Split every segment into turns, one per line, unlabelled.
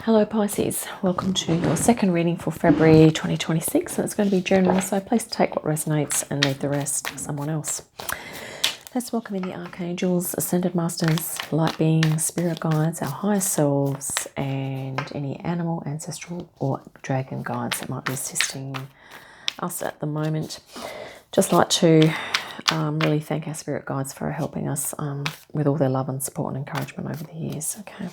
Hello Pisces, welcome to your second reading for February 2026, and it's going to be general, so please take what resonates and leave the rest for someone else. Let's welcome in the archangels, ascended masters, light beings, spirit guides, our higher selves, and any animal, ancestral or dragon guides that might be assisting us at the moment. Just like to really thank our spirit guides for helping us with all their love and support and encouragement over the years. Okay.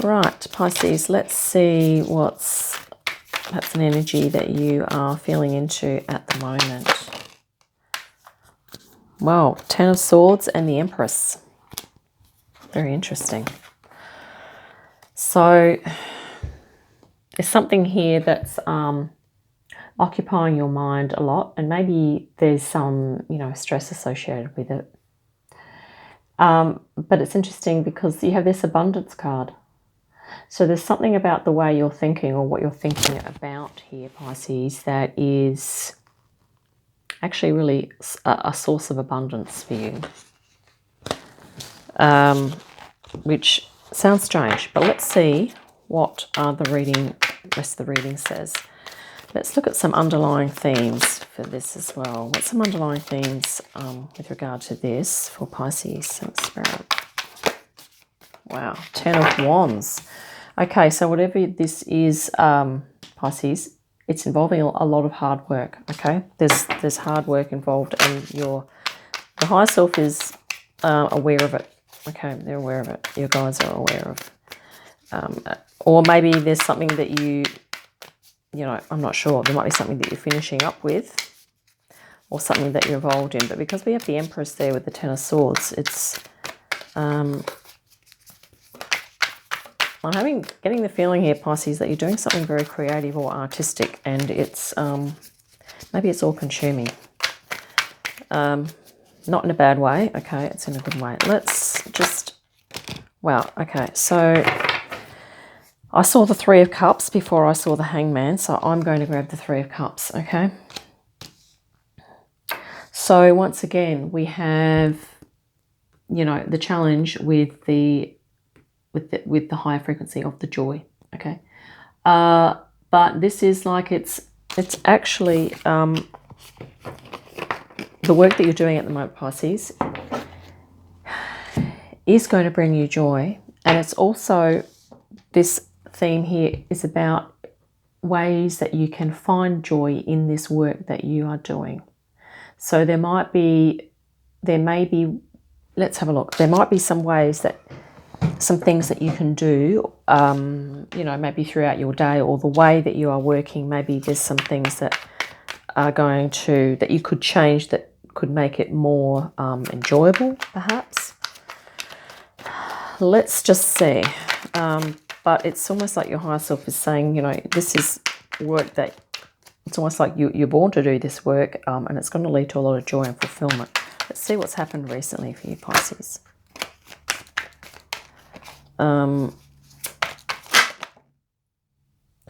Right, Pisces, let's see what's perhaps an energy that you are feeling into at the moment. Wow, Ten of Swords and the Empress. Very interesting. So there's something here that's occupying your mind a lot, and maybe there's some, stress associated with it. But it's interesting because you have this abundance card. So there's something about the way you're thinking or what you're thinking about here, Pisces, that is actually really a source of abundance for you. Which sounds strange, but let's see what the rest of the reading says. Let's look at some underlying themes for this as well. What's some underlying themes with regard to this for Pisces? Thanks, Spirit. Wow, Ten of Wands. Okay, so whatever this is, Pisces, it's involving a lot of hard work, okay? There's hard work involved, and the higher self is aware of it, okay? They're aware of it. Your guides are aware of or maybe there's something that I'm not sure. There might be something that you're finishing up with or something that you're involved in. But because we have the Empress there with the Ten of Swords, it's... I'm getting the feeling here, Pisces, that you're doing something very creative or artistic, and it's maybe it's all consuming. Not in a bad way, okay, it's in a good way. Let's just, wow, okay, so I saw the Three of Cups before I saw the Hangman, so I'm going to grab the Three of Cups, okay? So once again, we have, the challenge with the higher frequency of the joy, okay? But this is like it's actually the work that you're doing at the moment, Pisces, is going to bring you joy, and it's also, this theme here is about ways that you can find joy in this work that you are doing. So there may be, let's have a look. There might be some ways that, some things that you can do, maybe throughout your day or the way that you are working. Maybe there's some things that are that you could change that could make it more enjoyable, perhaps. Let's just see. But it's almost like your higher self is saying, this is work that, it's almost like you're born to do this work, and it's going to lead to a lot of joy and fulfillment. Let's see what's happened recently for you, Pisces.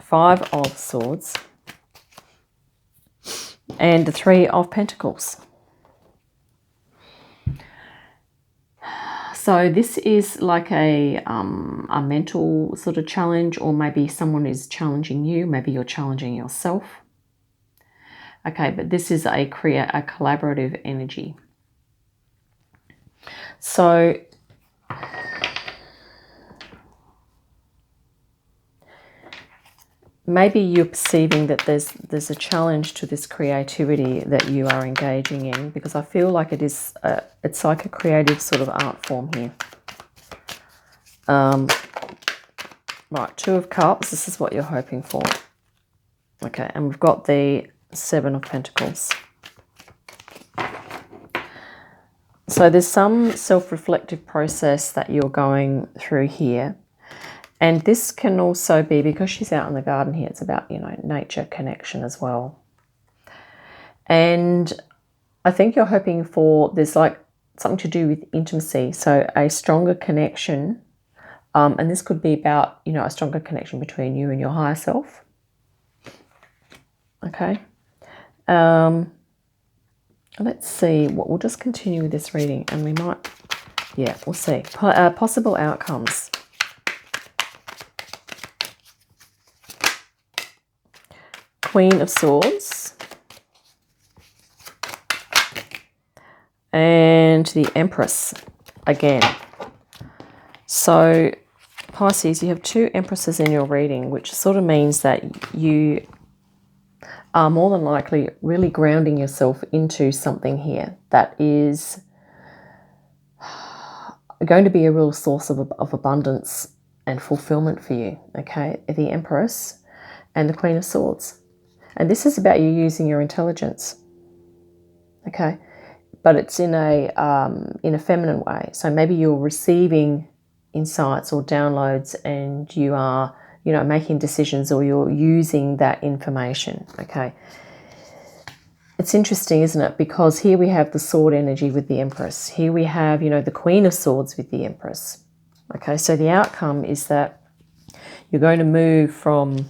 Five of Swords and the Three of Pentacles. So this is like a mental sort of challenge, or maybe someone is challenging you. Maybe you're challenging yourself. Okay, but this is a collaborative energy. So maybe you're perceiving that there's a challenge to this creativity that you are engaging in, because I feel like it's like a creative sort of art form here. Right, Two of Cups, this is what you're hoping for. Okay, and we've got the Seven of Pentacles. So there's some self-reflective process that you're going through here. And this can also be, because she's out in the garden here, it's about, nature connection as well. And I think you're hoping for, there's like something to do with intimacy. So a stronger connection. And this could be about, a stronger connection between you and your higher self. Okay. Let's see. We'll just continue with this reading, and we might, we'll see. Possible outcomes. Queen of Swords, and the Empress again. So Pisces, you have 2 Empresses in your reading, which sort of means that you are more than likely really grounding yourself into something here that is going to be a real source of abundance and fulfillment for you, okay? The Empress and the Queen of Swords. And this is about you using your intelligence, okay? But it's in a feminine way. So maybe you're receiving insights or downloads and you are, you know, making decisions, or you're using that information, okay? It's interesting, isn't it? Because here we have the sword energy with the Empress. Here we have, you know, the Queen of Swords with the Empress. Okay, so the outcome is that you're going to move from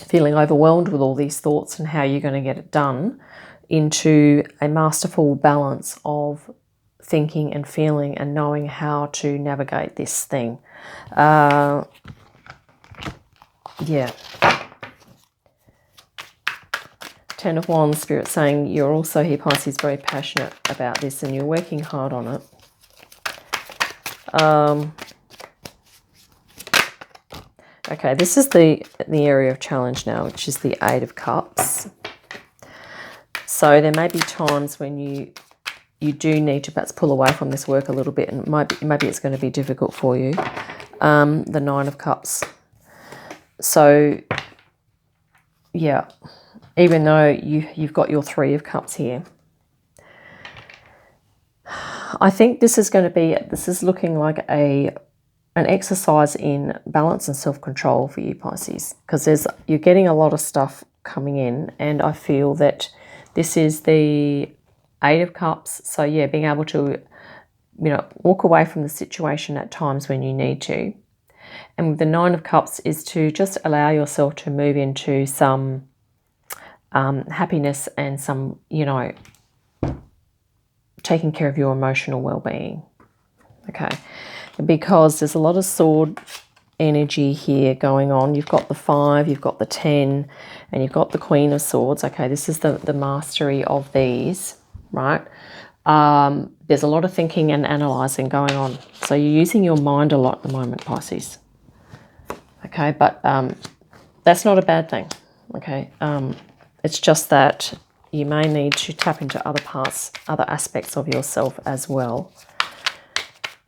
feeling overwhelmed with all these thoughts and how you're going to get it done into a masterful balance of thinking and feeling and knowing how to navigate this thing. Yeah. 10 of Wands, Spirit saying you're also here, Pisces, very passionate about this and you're working hard on it. Okay, this is the area of challenge now, which is the 8 of Cups. So there may be times when you do need to perhaps pull away from this work a little bit, and maybe it's going to be difficult for you. The 9 of Cups. So, yeah, even though you've got your 3 of Cups here, I think this is looking like an exercise in balance and self-control for you, Pisces, because you're getting a lot of stuff coming in, and I feel that this is the 8 of Cups. So yeah, being able to, you know, walk away from the situation at times when you need to. And with the 9 of Cups is to just allow yourself to move into some happiness and some, you know, taking care of your emotional well-being. Okay, because there's a lot of sword energy here going on. You've got the 5, you've got the 10, and you've got the Queen of Swords. Okay, this is the mastery of these, right? There's a lot of thinking and analysing going on. So you're using your mind a lot at the moment, Pisces. Okay, but that's not a bad thing, okay? It's just that you may need to tap into other parts, other aspects of yourself as well.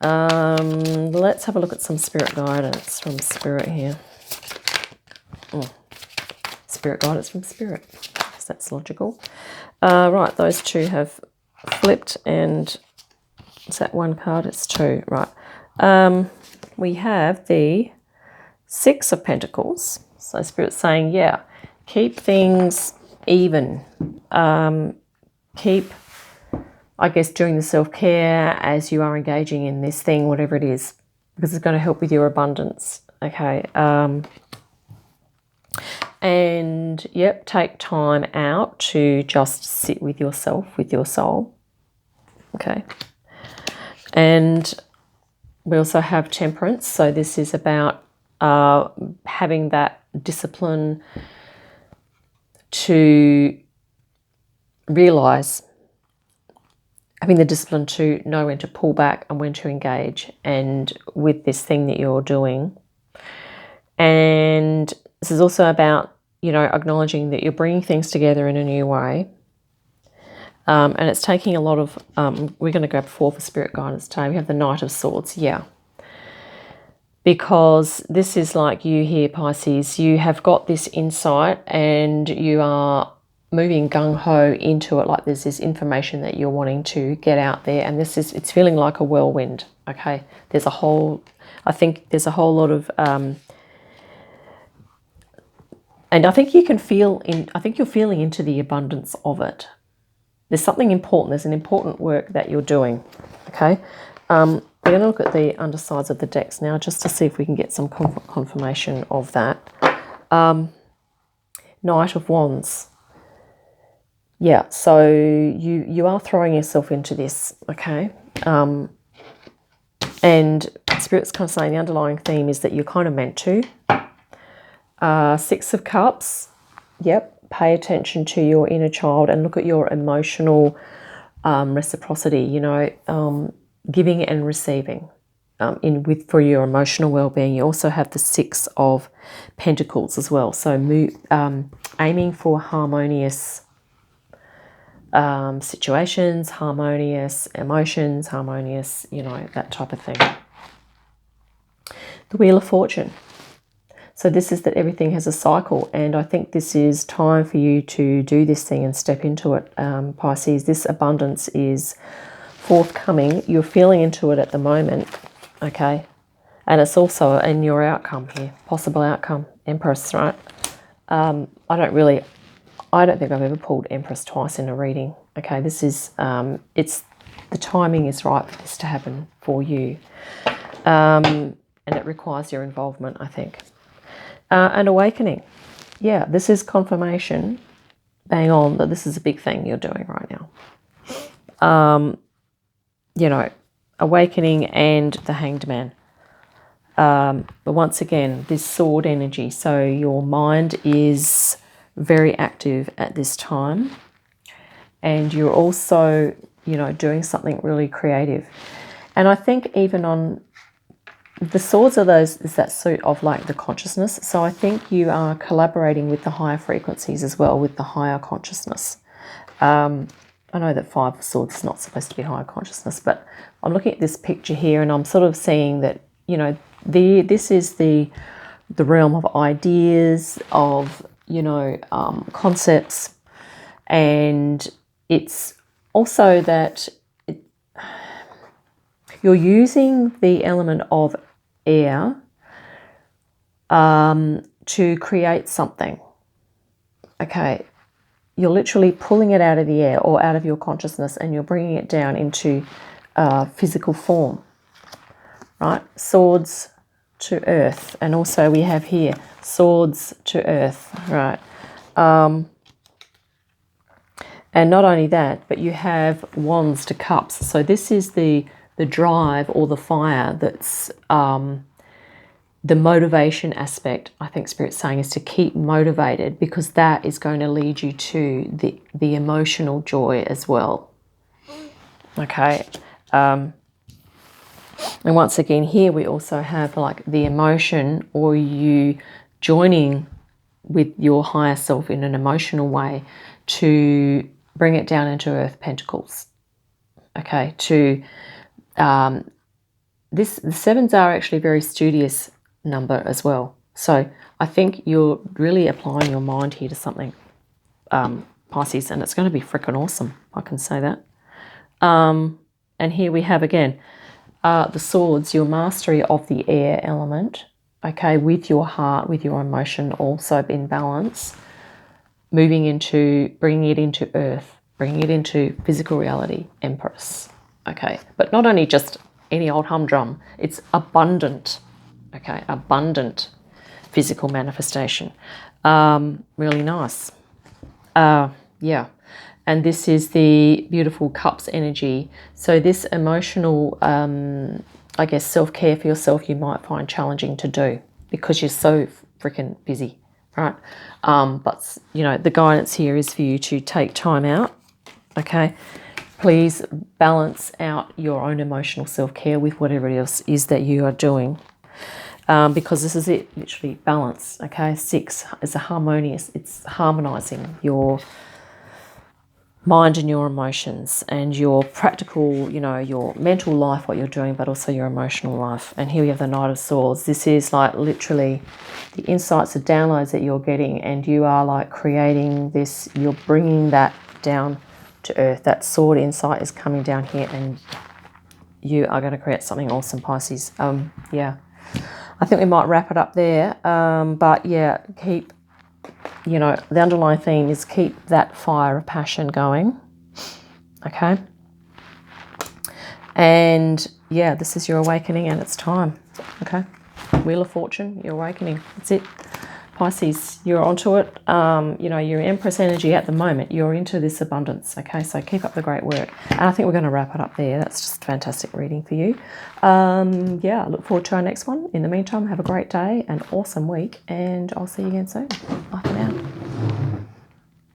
Let's have a look at some spirit guidance from Spirit here. Spirit guidance from Spirit, because that's logical. Right, those 2 have flipped, and is that 1 card? It's 2, right. We have the 6 of Pentacles. So Spirit's saying, yeah, keep things even. Keep, I guess, doing the self-care as you are engaging in this thing, whatever it is, because it's going to help with your abundance. Okay. And yep, take time out to just sit with yourself, with your soul. Okay. And we also have Temperance. So this is about having that discipline to realize, having the discipline to know when to pull back and when to engage and with this thing that you're doing. And this is also about, you know, acknowledging that you're bringing things together in a new way. And it's taking a lot of, we're going to grab 4 for spirit guidance today. We have the Knight of Swords, yeah. Because this is like you here, Pisces. You have got this insight and you are moving gung-ho into it, like there's this information that you're wanting to get out there, and it's feeling like a whirlwind, okay? I think there's a whole lot of, and I think you're feeling into the abundance of it. There's something important, there's an important work that you're doing, okay? We're going to look at the undersides of the decks now just to see if we can get some confirmation of that. Knight of Wands. Yeah, so you are throwing yourself into this, okay? And Spirit's kind of saying the underlying theme is that you're kind of meant to. 6 of Cups. Yep, pay attention to your inner child and look at your emotional reciprocity, you know, giving and receiving for your emotional well-being. You also have the Six of Pentacles as well. So aiming for harmonious situations, harmonious emotions, harmonious, you know, that type of thing. The Wheel of Fortune. So this is that everything has a cycle, and I think this is time for you to do this thing and step into it, Pisces. This abundance is forthcoming. You're feeling into it at the moment, okay? And it's also in your outcome here, possible outcome, Empress, right? I don't think I've ever pulled Empress twice in a reading, okay? This is, the timing is right for this to happen for you. And it requires your involvement, I think. An awakening. Yeah, this is confirmation, bang on, that this is a big thing you're doing right now. You know, awakening and the Hanged Man. But once again, this sword energy. So your mind is very active at this time. And you're also, you know, doing something really creative. And I think even on the swords are is that suit of like the consciousness. So I think you are collaborating with the higher frequencies as well, with the higher consciousness. I know that Five of Swords is not supposed to be higher consciousness, but I'm looking at this picture here and I'm sort of seeing that, you know, this is the realm of ideas, of, you know, concepts, and it's also that you're using the element of air to create something. Okay, you're literally pulling it out of the air or out of your consciousness and you're bringing it down into physical form, right? Swords to earth, and also we have here swords to earth, right? And not only that, but you have wands to cups. So this is the drive or the fire that's the motivation aspect. I think Spirit's saying is to keep motivated, because that is going to lead you to the emotional joy as well. Okay. And once again, here we also have like the emotion, or you joining with your higher self in an emotional way to bring it down into Earth Pentacles. Okay, the sevens are actually a very studious number as well. So I think you're really applying your mind here to something, Pisces, and it's going to be freaking awesome. I can say that. And here we have again the swords, your mastery of the air element. Okay, with your heart, with your emotion also in balance, bringing it into earth, bringing it into physical reality, Empress. Okay, but not only just any old humdrum, it's abundant, okay, abundant physical manifestation. Really nice. Yeah, and this is the beautiful cups energy. So this emotional, I guess, self-care for yourself you might find challenging to do because you're so freaking busy, right? But, you know, the guidance here is for you to take time out, okay? Please balance out your own emotional self-care with whatever it else is that you are doing, because this is it, literally balance, okay? 6 is a harmonious, it's harmonizing your mind and your emotions and your practical, you know, your mental life, what you're doing, but also your emotional life. And here we have the Knight of Swords. This is like literally the insights, the downloads that you're getting, and you are like creating this, you're bringing that down to earth. That sword insight is coming down here and you are going to create something awesome, Pisces. Yeah, I think we might wrap it up there. But yeah, keep, you know, the underlying theme is keep that fire of passion going, okay? And yeah, this is your awakening and it's time, okay? Wheel of Fortune, your awakening, that's it. Pisces, you're onto it. You know, your Empress energy at the moment, you're into this abundance, okay? So keep up the great work. And I think we're going to wrap it up there. That's just a fantastic reading for you. Yeah, look forward to our next one. In the meantime, have a great day, an awesome week, and I'll see you again soon. Bye for now.